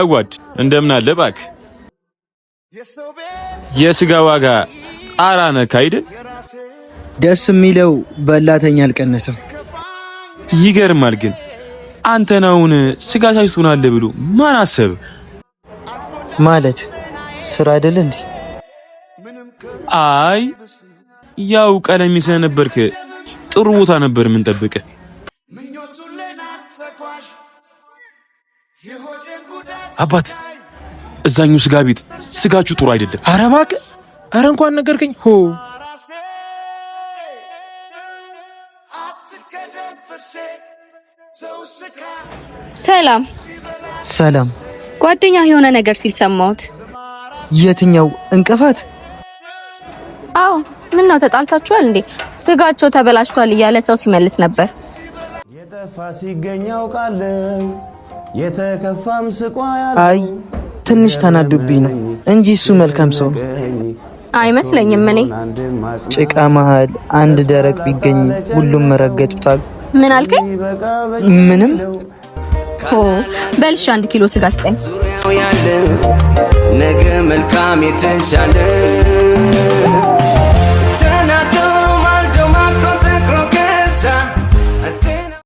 ወድ እንደምን አለ ባክ የስጋ ዋጋ ጣራ ነካ አይደል? ደስ የሚለው በላተኛ አልቀነሰም። ይገርማል ግን አንተ ነውን ስጋ ታይቶናል ብሎ ማን አሰብ? ማለት ስራ አይደል እንዴ? አይ ያው ቀለም ይሰነበርክ ጥሩ ቦታ ነበር ምን ጠብቀ አባት እዛኛው ስጋ ቤት ስጋቹ ጥሩ አይደለም። ኧረ እባክህ ኧረ እንኳን ነገርከኝ። ሆ ሰላም ሰላም። ጓደኛ የሆነ ነገር ሲል ሰማሁት። የትኛው እንቅፋት? አዎ ምን ነው ተጣልታችኋል እንዴ? ስጋቸው ተበላሽቷል እያለ ሰው ሲመልስ ነበር። የጠፋ ሲገኛው ቃል የተከፋም ስቋያል። አይ ትንሽ ተናዱብኝ ነው እንጂ እሱ መልካም ሰው ነው። አይመስለኝም። እኔ ጭቃ መሃል አንድ ደረቅ ቢገኝ ሁሉም መረገጡታል። ምን አልከኝ? ምንም። ኦ በልሽ 1 ኪሎ ስጋ ስጠኝ። ነገ መልካም የተሻለ